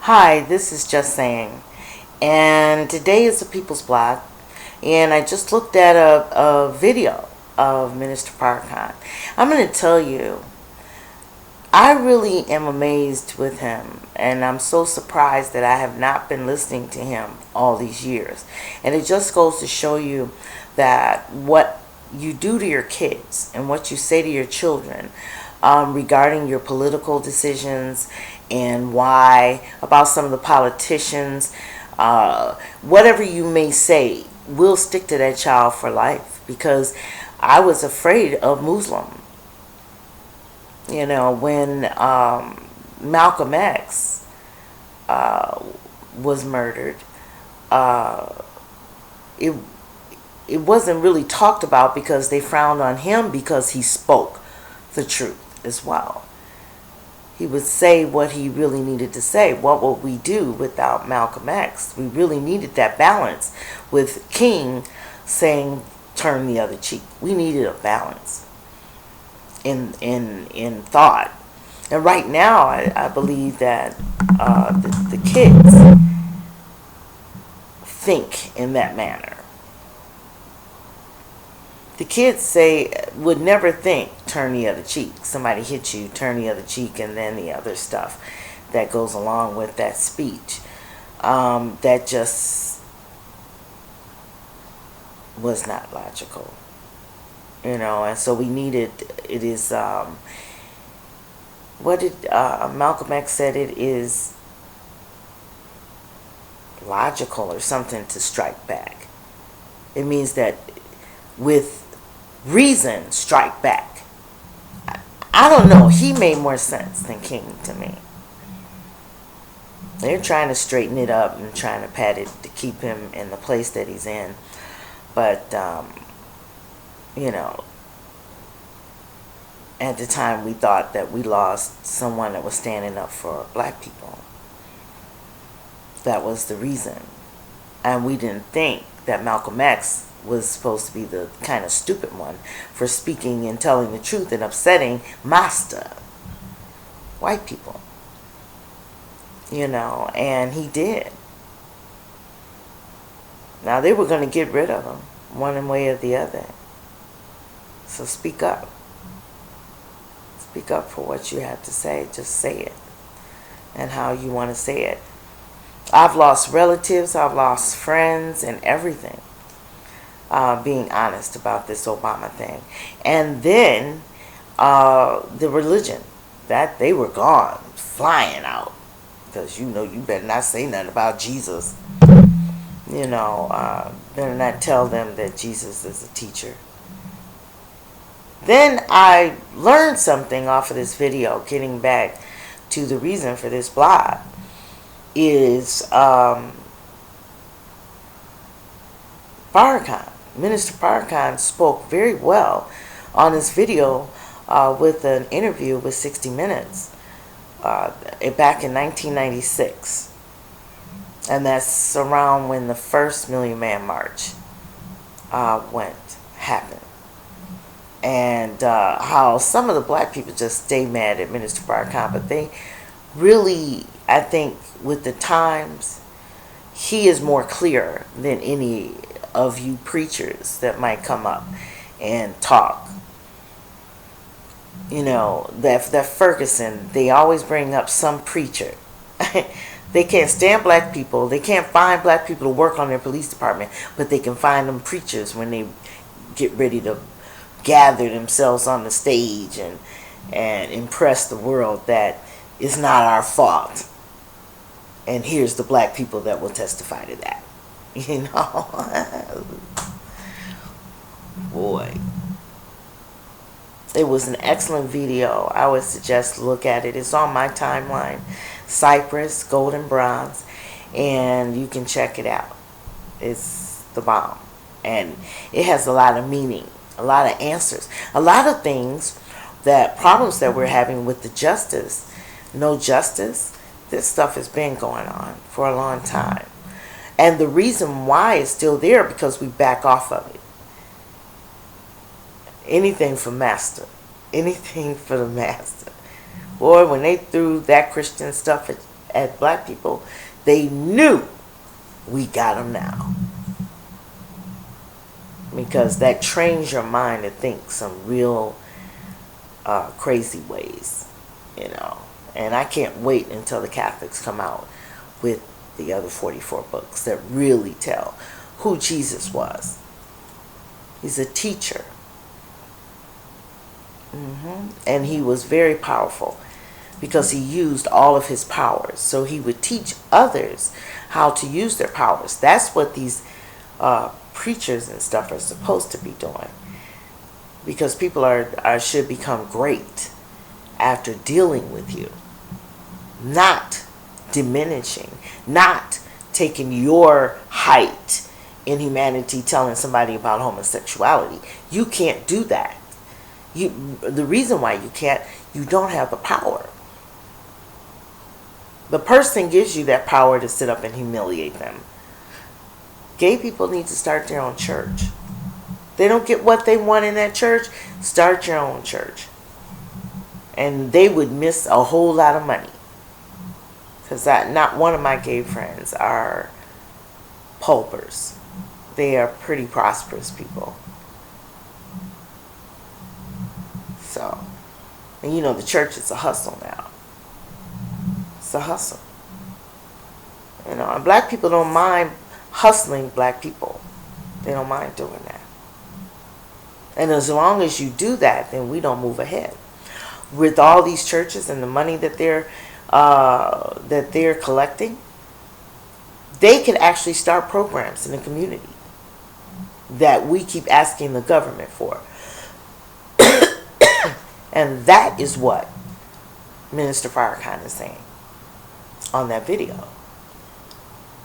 Hi, this is Just Saying, and today is the People's Blog, and I just looked at a video of Minister Farrakhan. I'm going to tell you, I really am amazed with him, and I'm so surprised that I have not been listening to him all these years. And it just goes to show you that what you do to your kids and what you say to your children regarding your political decisions and why, about some of the politicians, whatever you may say, will stick to that child for life. Because I was afraid of Muslim. You know, when Malcolm X was murdered, uh, it it wasn't really talked about because they frowned on him because he spoke the truth as well. He would say what he really needed to say. What would we do without Malcolm X? We really needed that balance with King saying turn the other cheek. We needed a balance in thought. And right now, I believe that the kids think in that manner. The kids would never think turn the other cheek. Somebody hit you, turn the other cheek, and then the other stuff that goes along with that speech. That just was not logical. And so we needed, it is, what did Malcolm X said, it is logical or something to strike back. It means that with reason, strike back. I don't know. He made more sense than King to me. They're trying to straighten it up and trying to pat it to keep him in the place that he's in. But, at the time we thought that we lost someone that was standing up for black people. That was the reason. And we didn't think that Malcolm X was supposed to be the kind of stupid one for speaking and telling the truth and upsetting master white people. And he did. Now they were going to get rid of him one way or the other. So speak up. Speak up for what you have to say. Just say it and how you want to say it. I've lost relatives, I've lost friends and everything. Being honest about this Obama thing. And then the religion, that they were gone, flying out. Because you better not say nothing about Jesus. Better not tell them that Jesus is a teacher. Then I learned something off of this video, getting back to the reason for this blog, is Farrakhan. Minister Farrakhan spoke very well on this video with an interview with 60 Minutes back in 1996. And that's around when the first Million Man March happened. And how some of the black people just stay mad at Minister Farrakhan, but they really, I think, with the times, he is more clear than any of you preachers that might come up and talk. That Ferguson, they always bring up some preacher. They can't stand black people. They can't find black people to work on their police department, but they can find them preachers when they get ready to gather themselves on the stage and impress the world that it's not our fault. And here's the black people that will testify to that. Boy. It was an excellent video. I would suggest look at it. It's on my timeline. Cypress, Golden Bronze. And you can check it out. It's the bomb. And it has a lot of meaning. A lot of answers. A lot of things, problems that we're having with the justice. No justice. This stuff has been going on for a long time. And the reason why it's still there because we back off of it. Anything for the master. Boy, when they threw that Christian stuff at black people, they knew we got them now. Because that trains your mind to think some real crazy ways, you know. And I can't wait until the Catholics come out with the other 44 books that really tell who Jesus was. He's a teacher. And he was very powerful because he used all of his powers. So he would teach others how to use their powers. That's what these preachers and stuff are supposed to be doing. Because people should become great after dealing with you. Not diminishing. Not taking your height in humanity telling somebody about homosexuality. You can't do that. The reason why you can't, you don't have the power. The person gives you that power to sit up and humiliate them. Gay people need to start their own church. They don't get what they want in that church, start your own church. And they would miss a whole lot of money. Because not one of my gay friends are pulpers. They are pretty prosperous people. So, and you know the church is a hustle now. It's a hustle. You know, and black people don't mind hustling black people. They don't mind doing that. And as long as you do that, then we don't move ahead. With all these churches and the money that they're collecting, they can actually start programs in the community that we keep asking the government for. And that is what Minister Farrakhan is saying on that video.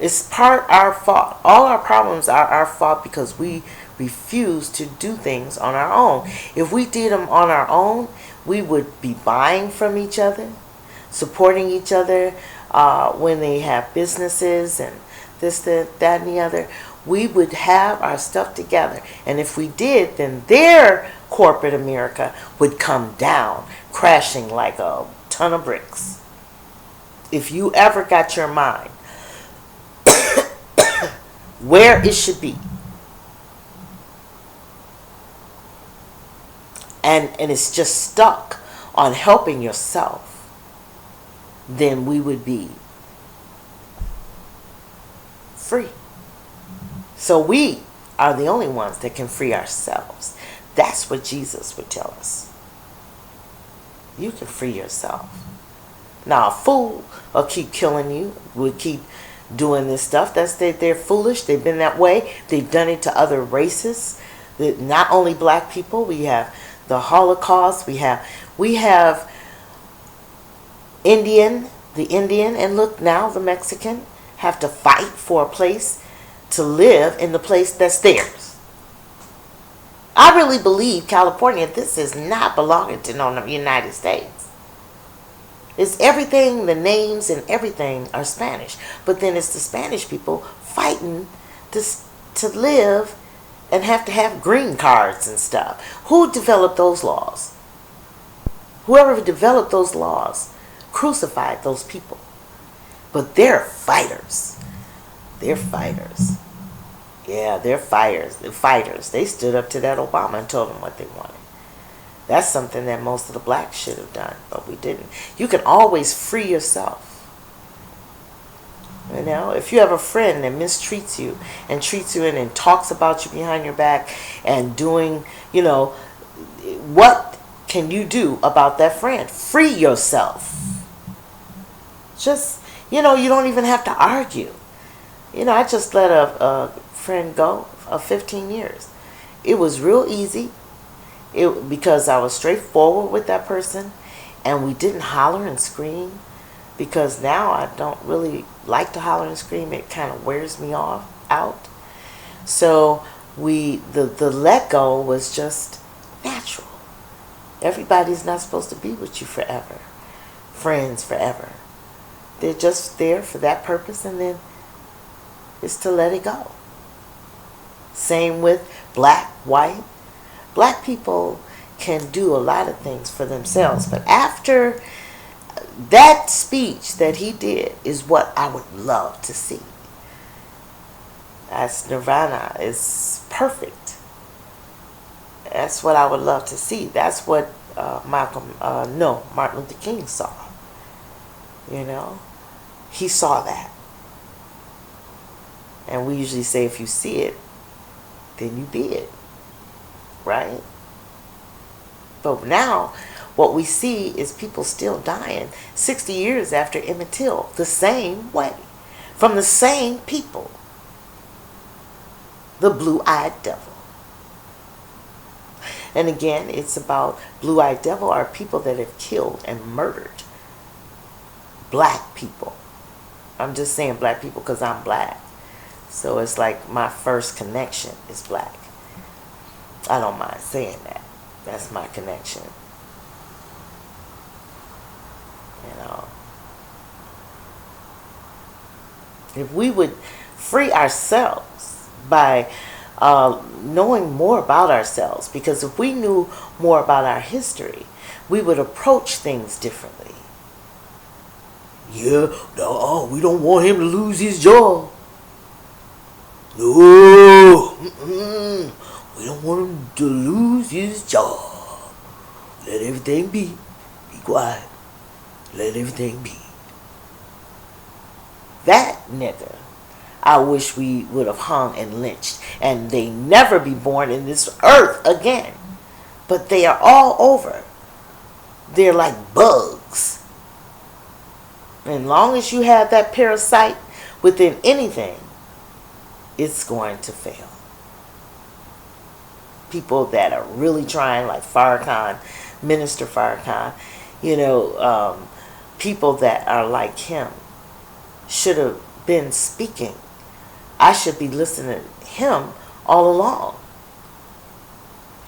It's our fault. All our problems are our fault because we refuse to do things on our own. If we did them on our own, we would be buying from each other, supporting each other when they have businesses and this, that, and the other. We would have our stuff together. And if we did, then their corporate America would come down, crashing like a ton of bricks. If you ever got your mind where it should be, and it's just stuck on helping yourself, then we would be free. So we are the only ones that can free ourselves. That's what Jesus would tell us. You can free yourself. Now a fool will keep killing you, will keep doing this stuff. They're foolish. They've been that way. They've done it to other races. Not only black people. We have the Holocaust. We have the Indian, and look now the Mexican have to fight for a place to live in the place that's theirs. I really believe California, this is not belonging to the United States. It's everything, the names and everything are Spanish. But then it's the Spanish people fighting to live and have to have green cards and stuff. Who developed those laws? Whoever developed those laws crucified those people. But they're fighters. They're fighters. Yeah, they're fighters. They're fighters. They stood up to that Obama and told them what they wanted. That's something that most of the blacks should have done, but we didn't. You can always free yourself. You know, if you have a friend that mistreats you and treats you and talks about you behind your back and doing, you know, what can you do about that friend? Free yourself. Just, you know, you don't even have to argue. You know, I just let a friend go of 15 years. It was real easy. Because I was straightforward with that person and we didn't holler and scream, because now I don't really like to holler and scream. It kind of wears me out. So the let go was just natural. Everybody's not supposed to be with you forever. Friends forever. They're just there for that purpose, and then it's to let it go. Same with black, white. Black people can do a lot of things for themselves, but after that speech that he did is what I would love to see. That's Nirvana. Is perfect. That's what I would love to see. That's what Martin Luther King saw. You know, he saw that. And we usually say if you see it, then you be it. Right? But now, what we see is people still dying 60 years after Emmett Till, the same way, from the same people. The blue-eyed devil. And again, it's about blue-eyed devil are people that have killed and murdered black people. I'm just saying black people because I'm black. So it's like my first connection is black. I don't mind saying that. That's my connection. You know. If we would free ourselves by knowing more about ourselves, because if we knew more about our history, we would approach things differently. Yeah, no, we don't want him to lose his job. No, we don't want him to lose his job. Let everything be. Be quiet. Let everything be. That nigga, I wish we would have hung and lynched, and they never be born in this earth again. But they are all over. They're like bugs. And long as you have that parasite within anything, it's going to fail. People that are really trying, like Farrakhan, Minister Farrakhan, you know, people that are like him should have been speaking. I should be listening to him all along.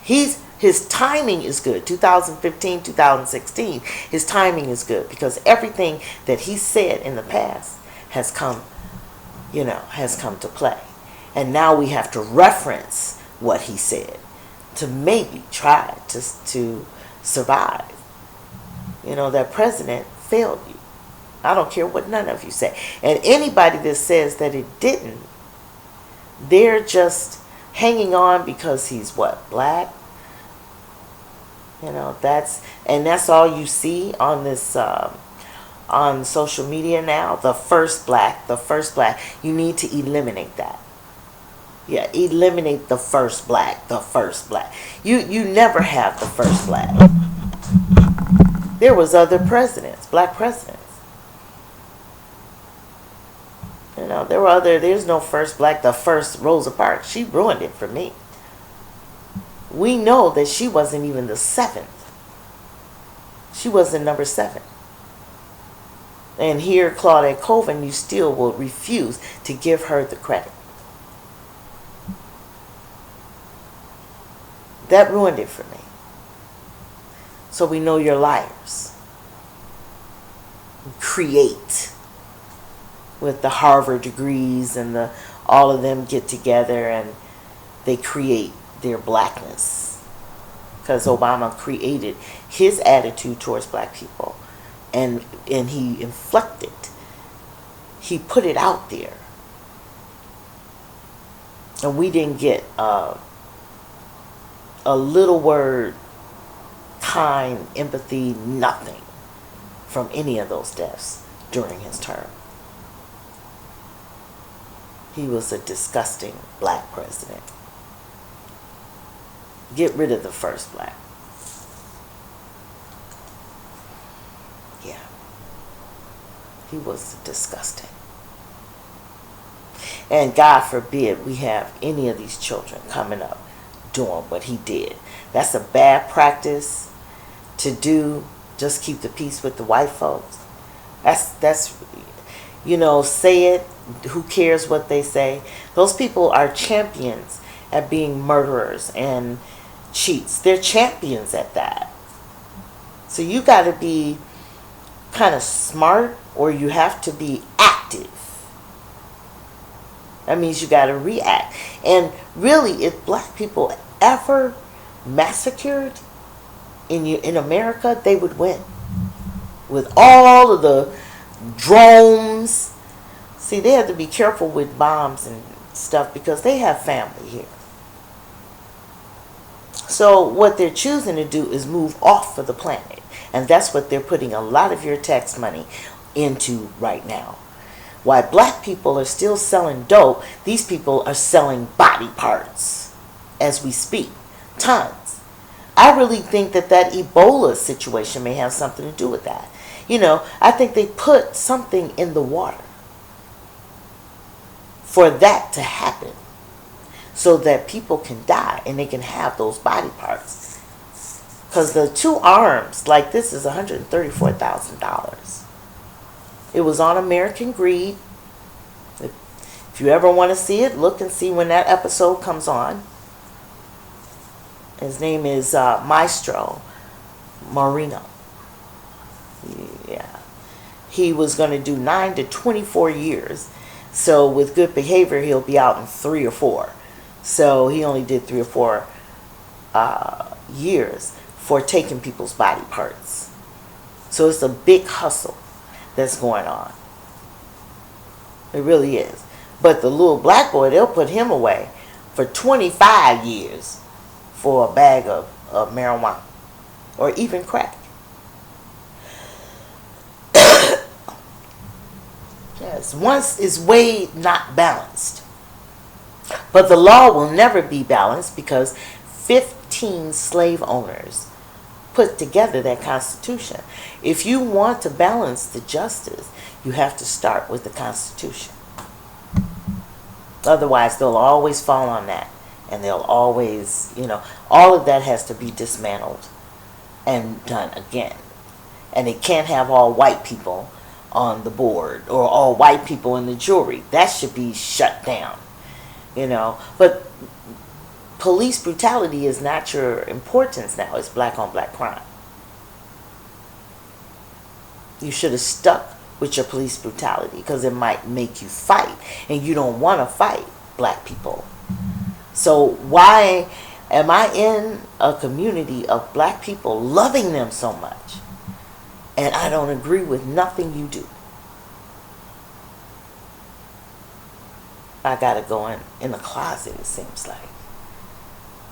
His timing is good. 2015, 2016, his timing is good because everything that he said in the past has come to play. And now we have to reference what he said to maybe try to survive. You know, that president failed you. I don't care what none of you say. And anybody that says that it didn't, they're just hanging on because he's what? Black? You know, that's all you see on this on social media now. The first black. You need to eliminate that. Yeah, eliminate the first black. You never have the first black. There was other presidents, black presidents. You know, there's no first black. The first Rosa Parks, she ruined it for me. We know that she wasn't even the 7th. She wasn't number 7. And here, Claudette Colvin, you still will refuse to give her the credit. That ruined it for me. So we know you're liars. Create. With the Harvard degrees and all of them get together and they create their blackness. Because Obama created his attitude towards black people. And he inflected. He put it out there. And we didn't get a little word, kind, empathy, nothing from any of those deaths during his term. He was a disgusting black president. Get rid of the first black. Yeah. He was disgusting. And God forbid we have any of these children coming up doing what he did. That's a bad practice to do. Just keep the peace with the white folks. That's you know, say it. Who cares what they say? Those people are champions at being murderers and cheats. They're champions at that. So you got to be kind of smart, or you have to be active. That means you got to react. And really, if black people ever massacred in America, they would win. with all of the drones. See, they have to be careful with bombs and stuff because they have family here. So what they're choosing to do is move off of the planet. And that's what they're putting a lot of your tax money into right now. While black people are still selling dope, these people are selling body parts as we speak. Tons. I really think that Ebola situation may have something to do with that. I think they put something in the water for that to happen so that people can die and they can have those body parts. Because the 2 arms like this is $134,000. It was on American Greed. If you ever want to see it, look and see when that episode comes on. His name is Maestro Marino. Yeah. He was going to do 9 to 24 years. So with good behavior, he'll be out in 3 or 4. So he only did 3 or 4 years for taking people's body parts. So it's a big hustle that's going on. It really is. But the little black boy, they'll put him away for 25 years for a bag of marijuana or even crack. Yes, once is way not balanced. But the law will never be balanced because 15 slave owners put together that Constitution. If you want to balance the justice, you have to start with the Constitution. Otherwise, they'll always fall on that. And they'll always, all of that has to be dismantled and done again. And it can't have all white people on the board or all white people in the jury. That should be shut down. But police brutality is not your importance now. It's black on black crime. You should have stuck with your police brutality because it might make you fight, and you don't want to fight black people. So why am I in a community of black people loving them so much and I don't agree with nothing you do? I gotta go in the closet, it seems like.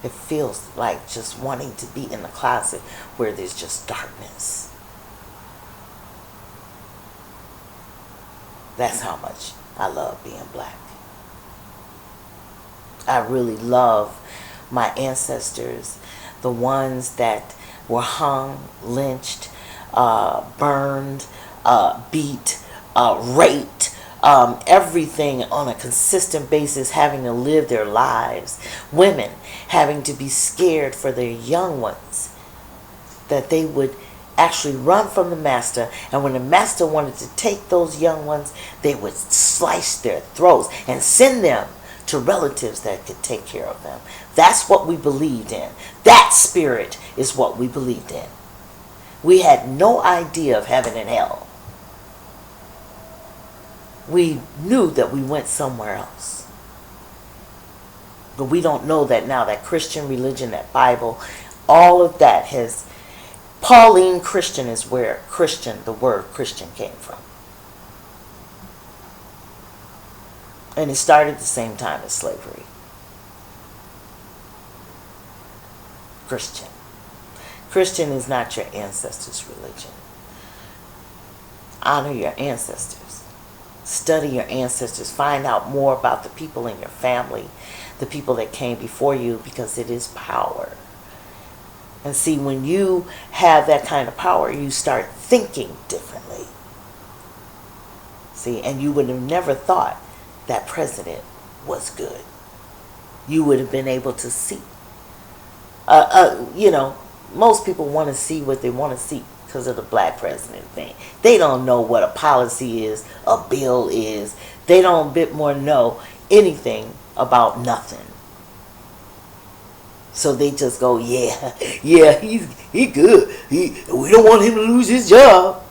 It feels like just wanting to be in the closet where there's just darkness. That's how much I love being black. I really love my ancestors, the ones that were hung, lynched, burned, beat, raped, everything on a consistent basis, having to live their lives. Women having to be scared for their young ones, that they would actually run from the master, and when the master wanted to take those young ones, they would slice their throats and send them to relatives that could take care of them. That's what we believed in. That spirit is what we believed in. We had no idea of heaven and hell. We knew that we went somewhere else. But we don't know that now. That Christian religion, that Bible, all of that has... Pauline Christian is where the word Christian came from. And it started the same time as slavery. Christian. Christian is not your ancestors' religion. Honor your ancestors. Study your ancestors. Find out more about the people in your family, the people that came before you, because it is power. And see, when you have that kind of power, you start thinking differently. See, and you would have never thought that president was good. You would have been able to see. Most people want to see what they want to see because of the black president thing. They don't know what a policy is, a bill is. They don't a bit more know anything about nothing. So they just go, yeah, he good. We don't want him to lose his job.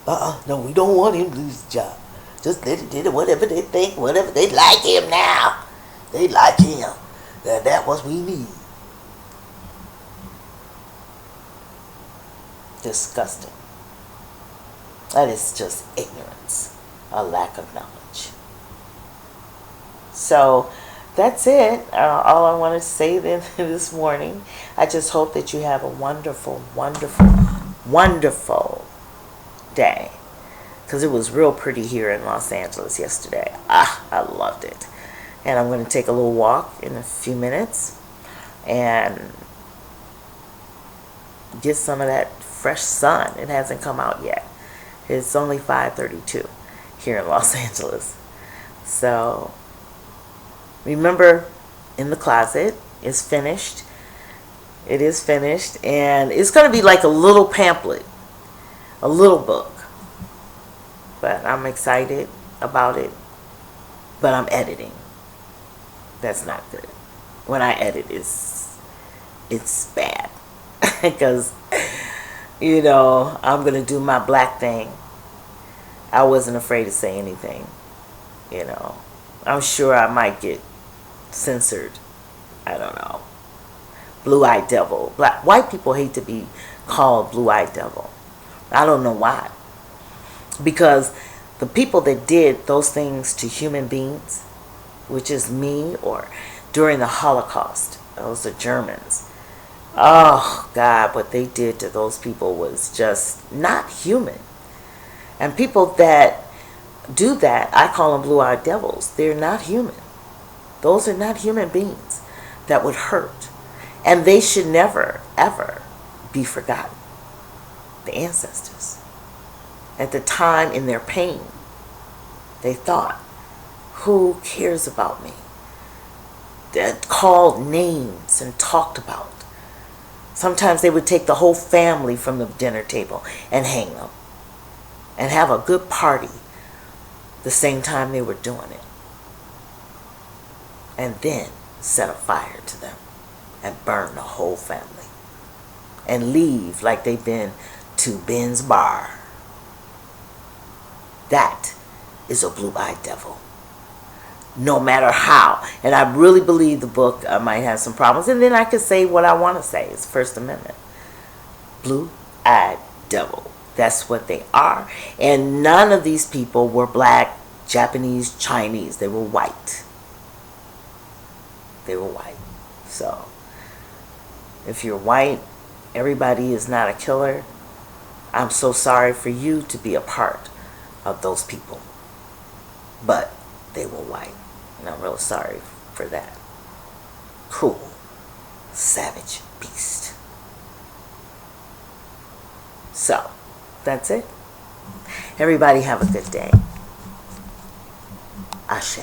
No, we don't want him to lose his job. Just let it, whatever they think, whatever they like him now. They like him. That's what we need. Disgusting. That is just ignorance, a lack of knowledge. So that's it. All I wanted to say then this morning. I just hope that you have a wonderful, wonderful, wonderful day. Because it was real pretty here in Los Angeles yesterday. I loved it. And I'm going to take a little walk in a few minutes and get some of that fresh sun. It hasn't come out yet. It's only 5:32 here in Los Angeles. So remember, In the Closet is finished. It is finished. And it's going to be like a little pamphlet, a little book. But I'm excited about it. But I'm editing. That's not good. When I edit, it's bad. Because, I'm going to do my black thing. I wasn't afraid to say anything. I'm sure I might get censored. I don't know. Blue-eyed devil. White people hate to be called blue-eyed devil. I don't know why. Because the people that did those things to human beings, which is me, or during the Holocaust, those are Germans. Oh, God, what they did to those people was just not human. And people that do that, I call them blue-eyed devils. They're not human. Those are not human beings that would hurt. And they should never, ever be forgotten. The ancestors. At the time, in their pain, they thought, who cares about me? They called names and talked about. Sometimes they would take the whole family from the dinner table and hang them. And have a good party the same time they were doing it. And then set a fire to them and burn the whole family. And leave like they've been to Ben's bar. That is a blue-eyed devil. No matter how. And I really believe the book might have some problems. And then I could say what I want to say. It's First Amendment. Blue-eyed devil. That's what they are. And none of these people were black, Japanese, Chinese. They were white. They were white. So, if you're white, everybody is not a killer. I'm so sorry for you to be a part of those people. But they were white. And I'm real sorry for that. Cruel, savage beast. So, that's it. Everybody have a good day. Ashe.